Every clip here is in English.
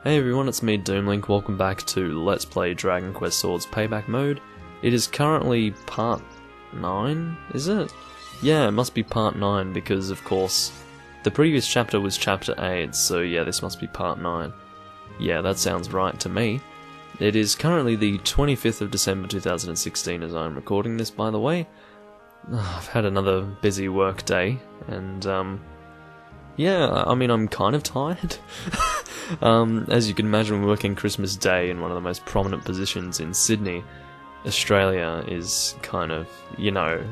Hey everyone, it's me Doomlink, welcome back to Let's Play Dragon Quest Swords Payback mode. It is currently part 9, is it? Yeah, it must be part 9 because of course the previous chapter was chapter 8, so yeah, this must be part 9. Yeah, that sounds right to me. It is currently the 25th of December 2016 as I'm recording this, by the way. I've had another busy work day, and yeah, I mean, I'm kind of tired. As you can imagine, working Christmas Day in one of the most prominent positions in Sydney, Australia, is kind of, you know,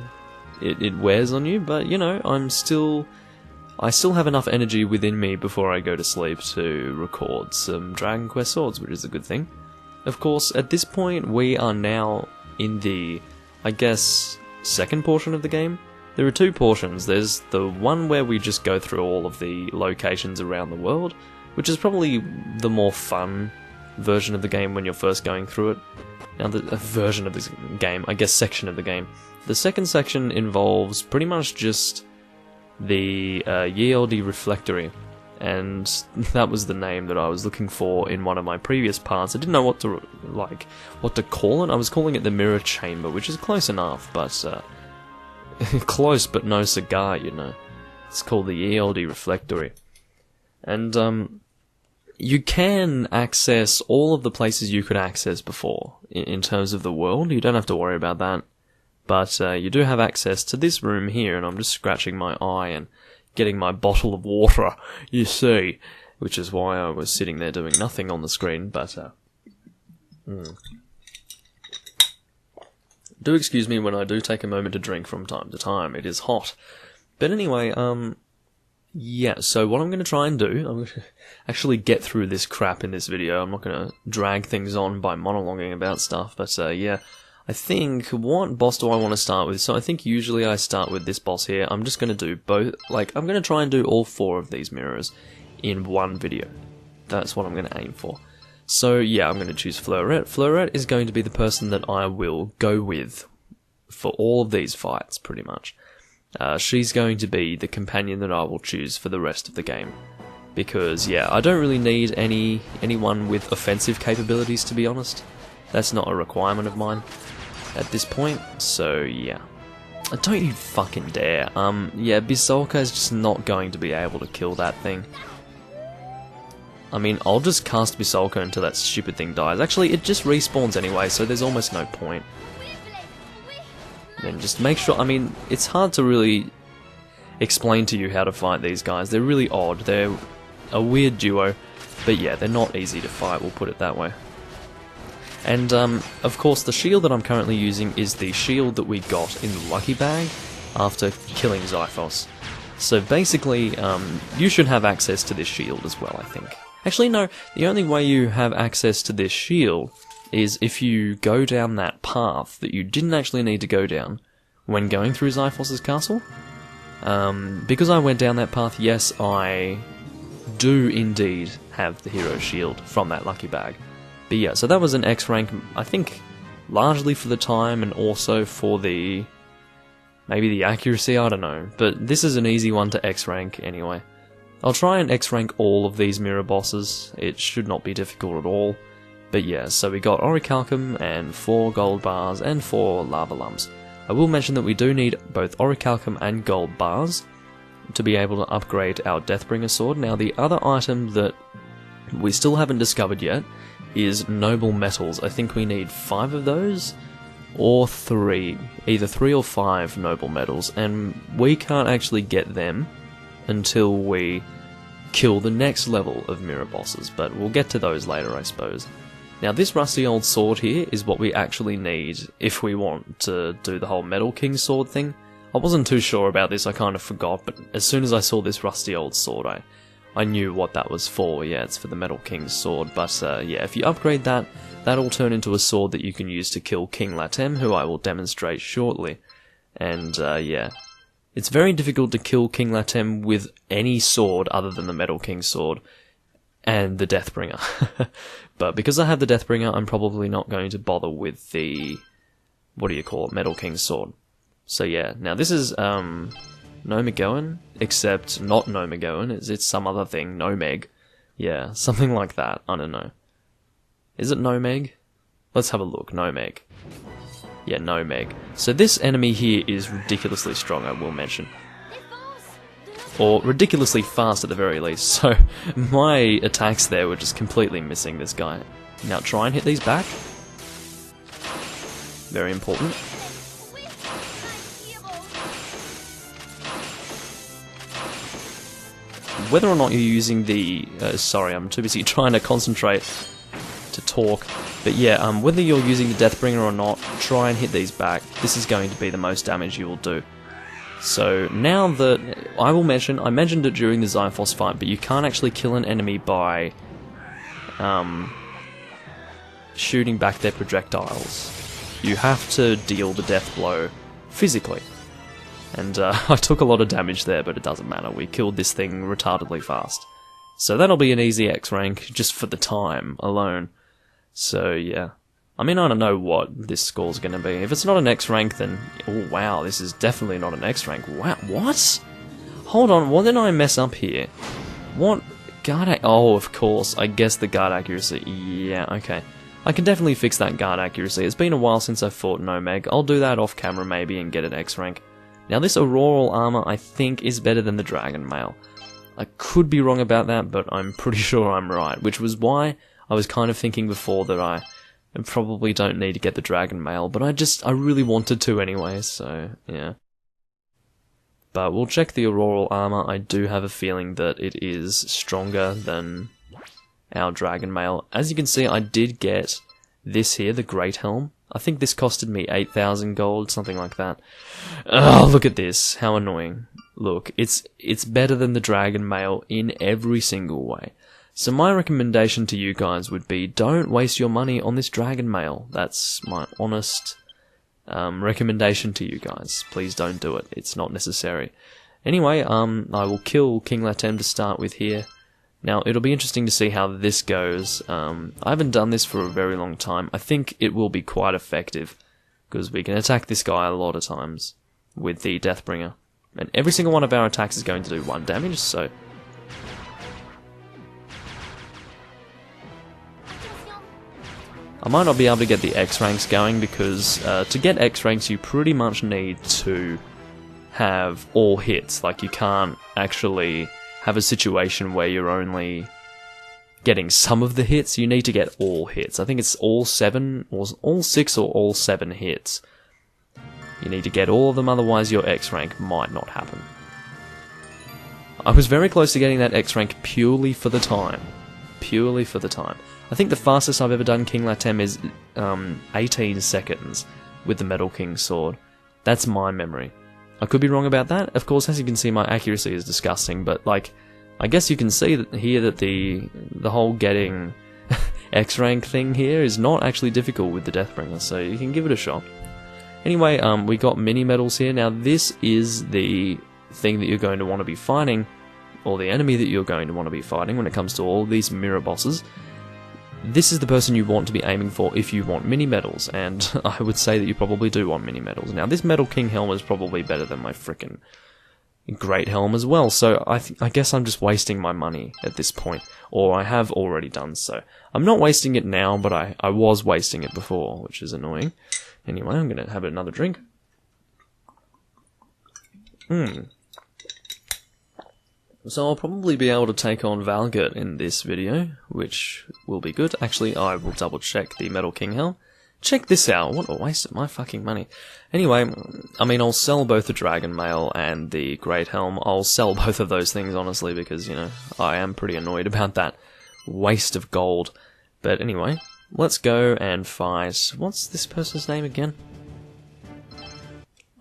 it wears on you, but, you know, I still have enough energy within me before I go to sleep to record some Dragon Quest Swords, which is a good thing. Of course, at this point, we are now in the, I guess, second portion of the game. There are two portions. There's the one where we just go through all of the locations around the world, which is probably the more fun version of the game when you're first going through it. Now, the version of this game, I guess section of the game. The second section involves pretty much just the Ye Olde Reflectory, and that was the name that I was looking for in one of my previous parts. I didn't know what to call it. I was calling it the Mirror Chamber, which is close enough, but close but no cigar, you know. It's called the Ye Olde Reflectory. And you can access all of the places you could access before in terms of the world. You don't have to worry about that. But you do have access to this room here, and I'm just scratching my eye and getting my bottle of water, you see, which is why I was sitting there doing nothing on the screen, but do excuse me when I do take a moment to drink from time to time. It is hot. But anyway, yeah, so what I'm going to try and do, I'm going to actually get through this crap in this video. I'm not going to drag things on by monologuing about stuff, but yeah, I think, what boss do I want to start with? So I think usually I start with this boss here. I'm just going to do both, I'm going to try and do all 4 of these mirrors in one video. That's what I'm going to aim for. So yeah, I'm going to choose Fleurette. Fleurette is going to be the person that I will go with for all of these fights, pretty much. She's going to be the companion that I will choose for the rest of the game. Because, yeah, I don't really need anyone with offensive capabilities, to be honest. That's not a requirement of mine at this point, so yeah. Don't you fucking dare. Yeah, Bisolka is just not going to be able to kill that thing. I mean, I'll just cast Bisolka until that stupid thing dies. Actually, it just respawns anyway, so there's almost no point. Then just make sure, I mean, it's hard to really explain to you how to fight these guys. They're really odd. They're a weird duo, but yeah, they're not easy to fight, we'll put it that way. And, of course, the shield that I'm currently using is the shield that we got in the Lucky Bag after killing Xiphos. So basically, you should have access to this shield as well, I think. Actually, no, the only way you have access to this shield is if you go down that path that you didn't actually need to go down when going through Xiphos' castle. Because I went down that path, yes, I do indeed have the hero shield from that Lucky Bag. But yeah, so that was an X rank, I think, largely for the time and also for the, maybe the accuracy, I don't know. But this is an easy one to X rank anyway. I'll try and X rank all of these mirror bosses, it should not be difficult at all. But yeah, so we got Orichalcum and 4 gold bars and 4 lava lumps. I will mention that we do need both Orichalcum and gold bars to be able to upgrade our Deathbringer sword. Now the other item that we still haven't discovered yet is noble metals. I think we need 5 of those, or 3, either 3 or 5 noble metals, and we can't actually get them until we kill the next level of mirror bosses, but we'll get to those later, I suppose. Now this rusty old sword here is what we actually need if we want to do the whole Metal King sword thing. I wasn't too sure about this, I kind of forgot, but as soon as I saw this rusty old sword, I knew what that was for. Yeah, it's for the Metal King's sword, but yeah, if you upgrade that, that'll turn into a sword that you can use to kill King Latem, who I will demonstrate shortly. And yeah, it's very difficult to kill King Latem with any sword other than the Metal King's sword and the Deathbringer. But because I have the Deathbringer, I'm probably not going to bother with the, what do you call it, Metal King's sword. So yeah, now this is Nomegoen, except not Nomegoen, it's some other thing, Nomeg, Yeah, something like that. I don't know. Is it no meg? Let's have a look. No meg. Yeah, no meg. So this enemy here is ridiculously strong, I will mention. Or ridiculously fast at the very least. So my attacks there were just completely missing this guy. Now try and hit these back. Very important. Whether or not you're using the... sorry, I'm too busy trying to concentrate to talk. But yeah, whether you're using the Deathbringer or not, try and hit these back. This is going to be the most damage you will do. So now that... I will mention, I mentioned it during the Xiphos fight, but you can't actually kill an enemy by shooting back their projectiles. You have to deal the death blow physically. And I took a lot of damage there, but it doesn't matter. We killed this thing retardedly fast. So that'll be an easy X rank, just for the time alone. So yeah. I mean, I don't know what this score's gonna be. If it's not an X rank, then... oh wow, this is definitely not an X rank. Wow, what? Hold on, what did I mess up here? What? Guard oh, of course. I guess the guard accuracy. Yeah, okay. I can definitely fix that guard accuracy. It's been a while since I've fought Nomeg. I'll do that off camera maybe and get an X rank. Now this Auroral Armor I think is better than the Dragon Mail. I could be wrong about that, but I'm pretty sure I'm right, which was why I was kind of thinking before that I probably don't need to get the Dragon Mail, but I really wanted to anyway, so yeah. But we'll check the Auroral Armor. I do have a feeling that it is stronger than our Dragon Mail. As you can see, I did get this here, the Great Helm. I think this costed me 8,000 gold, something like that. Oh, look at this. How annoying. Look, it's better than the Dragon Mail in every single way. So my recommendation to you guys would be, don't waste your money on this Dragon Mail. That's my honest recommendation to you guys. Please don't do it. It's not necessary. Anyway, I will kill King Latem to start with here. Now, it'll be interesting to see how this goes. I haven't done this for a very long time. I think it will be quite effective, because we can attack this guy a lot of times with the Deathbringer. And every single one of our attacks is going to do 1 damage, so... I might not be able to get the X ranks going, because to get X ranks you pretty much need to have all hits. Like, you can't actually have a situation where you're only getting some of the hits. You need to get all hits. I think it's all 7, or all 6 or all 7 hits. You need to get all of them, otherwise your X rank might not happen. I was very close to getting that X rank purely for the time. Purely for the time. I think the fastest I've ever done King Latem is 18 seconds with the Metal King sword. That's my memory. I could be wrong about that. Of course, as you can see, my accuracy is disgusting, but like, I guess you can see that here that the whole getting X rank thing here is not actually difficult with the Deathbringer, so you can give it a shot. Anyway, we got mini medals here. Now this is the thing that you're going to want to be fighting, or the enemy that you're going to want to be fighting when it comes to all these mirror bosses. This is the person you want to be aiming for if you want mini medals, and I would say that you probably do want mini medals. Now this Metal King Helm is probably better than my frickin' Great Helm as well, so I guess I'm just wasting my money at this point, or I have already done so. I'm not wasting it now, but I was wasting it before, which is annoying. Anyway, I'm gonna have another drink. So I'll probably be able to take on Valgurt in this video, which will be good. Actually, I will double check the Metal King Helm. Check this out, what a waste of my fucking money. Anyway, I mean, I'll sell both the Dragon Mail and the Great Helm. I'll sell both of those things, honestly, because, you know, I am pretty annoyed about that waste of gold. But anyway, let's go and fight... What's this person's name again?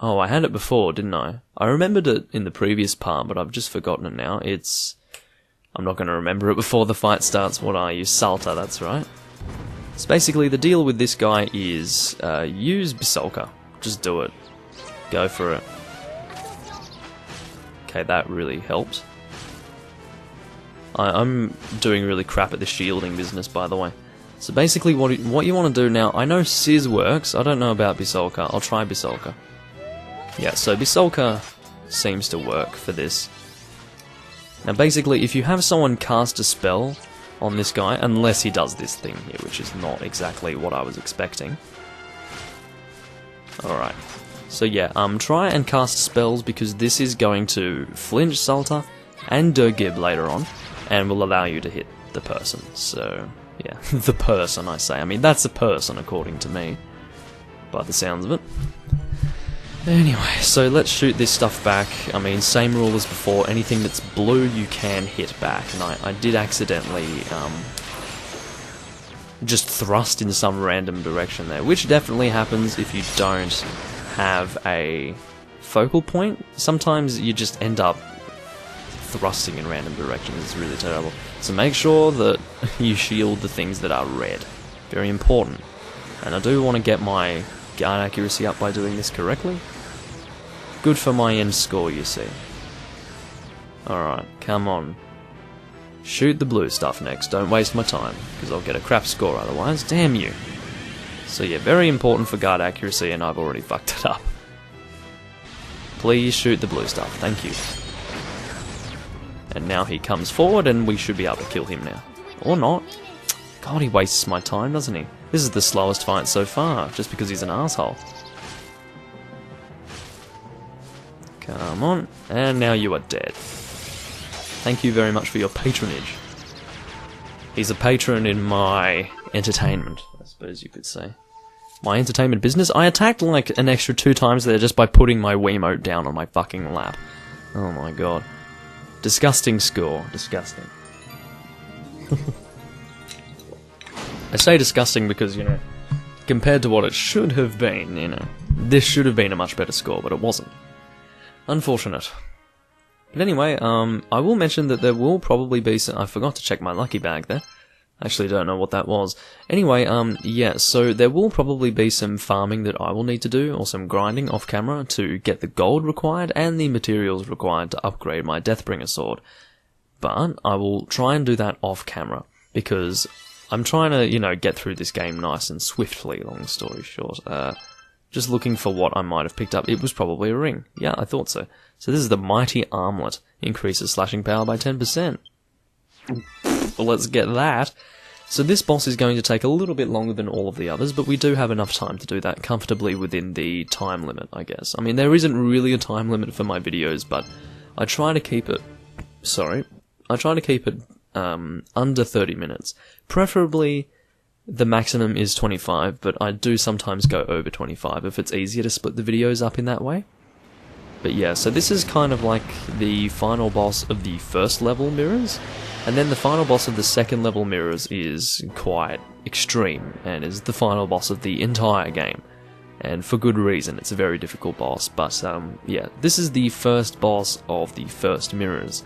Oh, I had it before, didn't I? I remembered it in the previous part, but I've just forgotten it now. It's... I'm not going to remember it before the fight starts. What are you? Salta, that's right. So basically, the deal with this guy is use Bisolka. Just do it. Go for it. Okay, that really helped. I'm doing really crap at the shielding business, by the way. So basically, what you want to do now... I know Sizz works. I don't know about Bisolka. I'll try Bisolka. Yeah, so Bisolka seems to work for this. Now basically, if you have someone cast a spell on this guy, unless he does this thing here, which is not exactly what I was expecting. Alright, so yeah, try and cast spells because this is going to flinch Salta and Gib later on, and will allow you to hit the person. So, yeah, the person I say. I mean, that's a person according to me, by the sounds of it. Anyway, so let's shoot this stuff back. I mean, same rule as before, anything that's blue you can hit back, and I did accidentally just thrust in some random direction there, which definitely happens if you don't have a focal point. Sometimes you just end up thrusting in random directions. It's really terrible. So make sure that you shield the things that are red. Very important. And I do want to get my guard accuracy up by doing this correctly. Good for my end score, you see. Alright, come on. Shoot the blue stuff next, don't waste my time, because I'll get a crap score otherwise, damn you. So yeah, very important for guard accuracy, and I've already fucked it up. Please shoot the blue stuff, thank you. And now he comes forward, and we should be able to kill him now. Or not. God, he wastes my time, doesn't he? This is the slowest fight so far, just because he's an asshole. Come on, and now you are dead. Thank you very much for your patronage. He's a patron in my entertainment, I suppose you could say. My entertainment business? I attacked like an extra 2 times there just by putting my Wiimote down on my fucking lap. Oh my god. Disgusting score. Disgusting. I say disgusting because, you know, compared to what it should have been, you know, this should have been a much better score, but it wasn't. Unfortunate. But anyway, I will mention that there will probably be some... I forgot to check my lucky bag there. Actually don't know what that was. Anyway, yeah, so there will probably be some farming that I will need to do, or some grinding off camera to get the gold required and the materials required to upgrade my Deathbringer sword. But I will try and do that off camera, because I'm trying to, you know, get through this game nice and swiftly, long story short. Just looking for what I might have picked up. It was probably a ring. Yeah, I thought so. So this is the Mighty Armlet. Increases slashing power by 10%. Well, let's get that. So this boss is going to take a little bit longer than all of the others, but we do have enough time to do that comfortably within the time limit, I guess. I mean, there isn't really a time limit for my videos, but I try to keep it... Sorry. I try to keep it under 30 minutes. Preferably... The maximum is 25, but I do sometimes go over 25 if it's easier to split the videos up in that way. But yeah, so this is kind of like the final boss of the first level mirrors, and then the final boss of the second level mirrors is quite extreme, and is the final boss of the entire game. And for good reason, it's a very difficult boss, but yeah, this is the first boss of the first mirrors.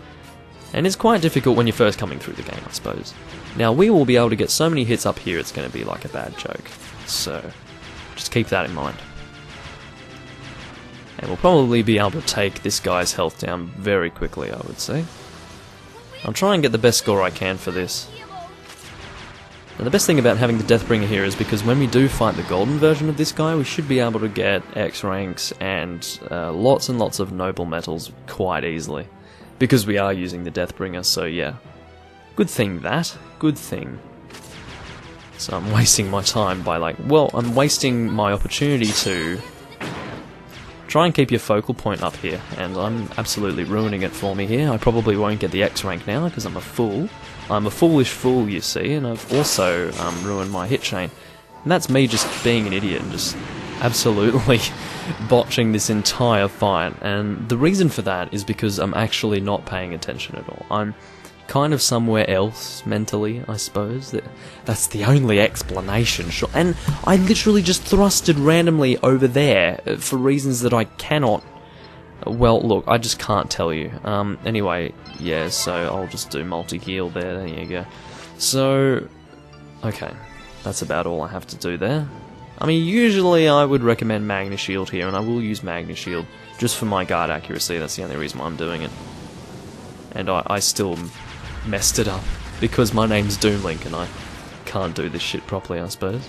And it's quite difficult when you're first coming through the game, I suppose. Now, we will be able to get so many hits up here, it's going to be like a bad joke. So, just keep that in mind. And we'll probably be able to take this guy's health down very quickly, I would say. I'll try and get the best score I can for this. And the best thing about having the Deathbringer here is because when we do fight the golden version of this guy, we should be able to get X ranks and lots and lots of noble metals quite easily. Because we are using the Deathbringer, so yeah. Good thing that. Good thing. So I'm wasting my time by like... Well, I'm wasting my opportunity to... Try and keep your focal point up here, and I'm absolutely ruining it for me here. I probably won't get the X rank now, because I'm a fool. I'm a foolish fool, you see, and I've also ruined my hit chain. And that's me just being an idiot and just absolutely botching this entire fight, and the reason for that is because I'm actually not paying attention at all. I'm kind of somewhere else mentally, I suppose. That's the only explanation, sure. And I literally just thrusted randomly over there for reasons that I cannot... Well, look, I just can't tell you. Anyway, yeah, so I'll just do multi-heal there you go. So, okay, that's about all I have to do there. I mean, usually I would recommend Magna Shield here, and I will use Magna Shield just for my guard accuracy. That's the only reason why I'm doing it. And I still messed it up because my name's Doomlink and I can't do this shit properly, I suppose.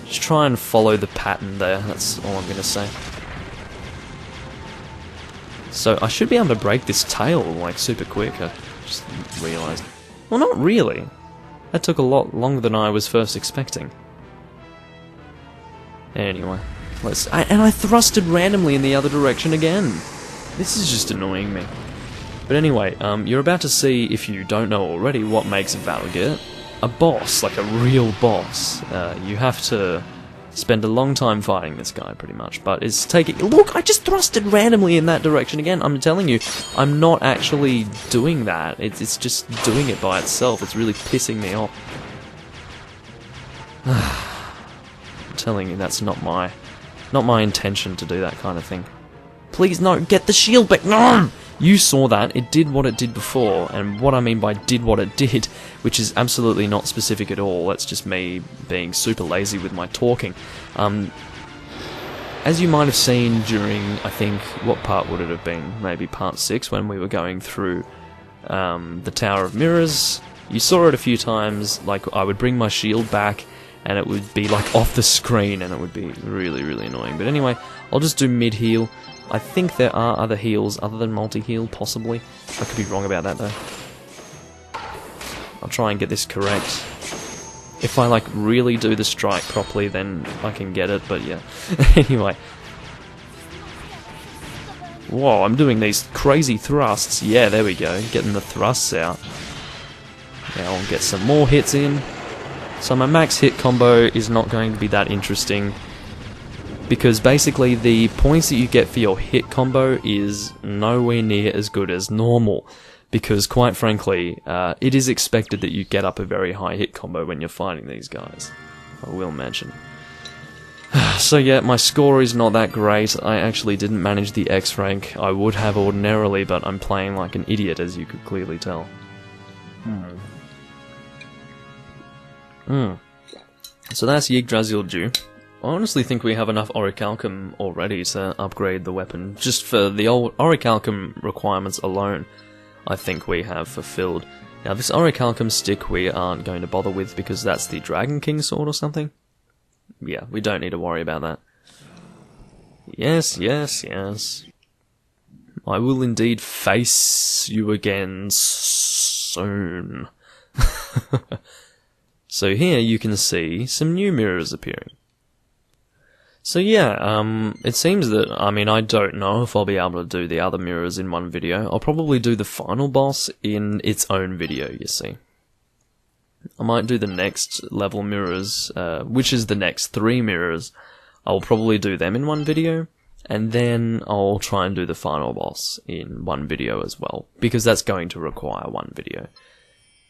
Just try and follow the pattern there, that's all I'm gonna say. So I should be able to break this tail, like, super quick. I just realised. Well, not really. That took a lot longer than I was first expecting. Anyway, and I thrusted randomly in the other direction again. This is just annoying me. But anyway, you're about to see, if you don't know already, what makes Valgir a boss, like a real boss. You have to spend a long time fighting this guy, pretty much. But it's taking... Look, I just thrusted randomly in that direction again. I'm telling you, I'm not actually doing that. It's just doing it by itself. It's really pissing me off. I'm telling you, that's not my intention to do that kind of thing. Please, no, get the shield back! No! You saw that, it did what it did before, and what I mean by did what it did, which is absolutely not specific at all, that's just me being super lazy with my talking. As you might have seen during, I think, what part would it have been? Maybe part 6, when we were going through the Tower of Mirrors. You saw it a few times, like I would bring my shield back, and it would be like off the screen, and it would be really, really annoying. But anyway, I'll just do mid-heal. I think there are other heals other than multi-heal, possibly. I could be wrong about that, though. I'll try and get this correct. If I, like, really do the strike properly, then I can get it, but yeah. Anyway. Whoa, I'm doing these crazy thrusts. Yeah, there we go. Getting the thrusts out. Now I'll get some more hits in. So my max hit combo is not going to be that interesting, because basically the points that you get for your hit combo is nowhere near as good as normal, because quite frankly, it is expected that you get up a very high hit combo when you're fighting these guys, I will mention. So yeah, my score is not that great. I actually didn't manage the X rank. I would have ordinarily, but I'm playing like an idiot, as you could clearly tell. So that's Yggdrasil. I honestly think we have enough Orichalcum already to upgrade the weapon. Just for the old Orichalcum requirements alone, I think we have fulfilled. Now this Orichalcum stick we aren't going to bother with, because that's the Dragon King sword or something. Yeah, we don't need to worry about that. Yes, yes, yes. I will indeed face you again soon. So here you can see some new mirrors appearing. So yeah, it seems that, I mean, I don't know if I'll be able to do the other mirrors in one video. I'll probably do the final boss in its own video, you see. I might do the next level mirrors, which is the next 3 mirrors. I'll probably do them in one video, and then I'll try and do the final boss in one video as well, because that's going to require one video.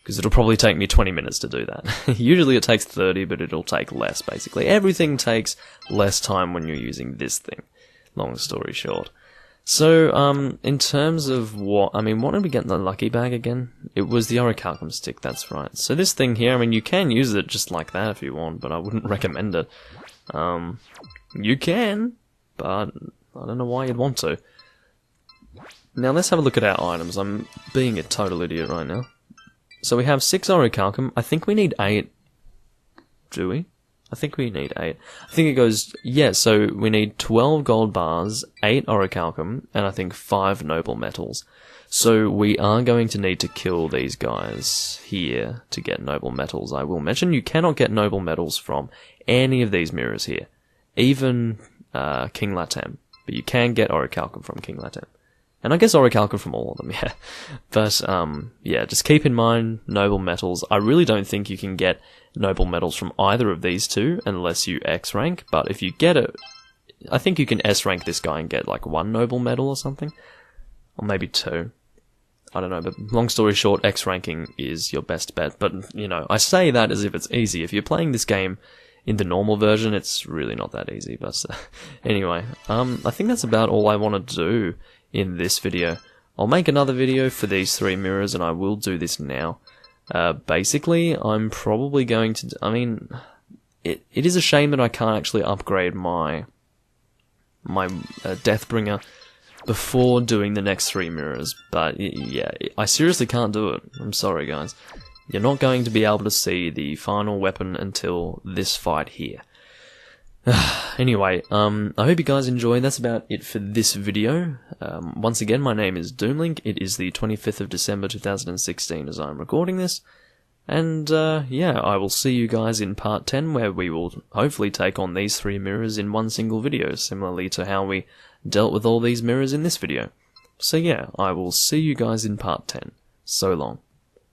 Because it'll probably take me 20 minutes to do that. Usually it takes 30, but it'll take less, basically. Everything takes less time when you're using this thing, long story short. So, in terms of what did we get in the lucky bag again? It was the Orichalcum stick, that's right. So this thing here, I mean, you can use it just like that if you want, but I wouldn't recommend it. You can, but I don't know why you'd want to. Now let's have a look at our items. I'm being a total idiot right now. So we have 6 Orichalcum. I think we need 8. Do we? I think we need 8. I think it goes... Yeah, so we need 12 gold bars, 8 Orichalcum, and I think 5 noble metals. So we are going to need to kill these guys here to get noble metals. I will mention you cannot get noble metals from any of these mirrors here. Even King Latem. But you can get Orichalcum from King Latem. And I guess Orichalcum from all of them, yeah. But, yeah, just keep in mind, noble metals. I really don't think you can get noble metals from either of these two, unless you X rank, but if you get it, I think you can S rank this guy and get, like, 1 noble medal or something. Or maybe 2. I don't know, but long story short, X ranking is your best bet. But, you know, I say that as if it's easy. If you're playing this game in the normal version, it's really not that easy, but, anyway, I think that's about all I want to do in this video. I'll make another video for these 3 mirrors, and I will do this now. Basically, I'm probably going to... I mean, it is a shame that I can't actually upgrade my Deathbringer before doing the next 3 mirrors, but yeah, I seriously can't do it. I'm sorry, guys. You're not going to be able to see the final weapon until this fight here. Anyway, I hope you guys enjoyed. That's about it for this video. Once again, my name is Doomlink. It is the 25th of December 2016 as I'm recording this. And, yeah, I will see you guys in part 10, where we will hopefully take on these 3 mirrors in one single video, similarly to how we dealt with all these mirrors in this video. So yeah, I will see you guys in part 10. So long.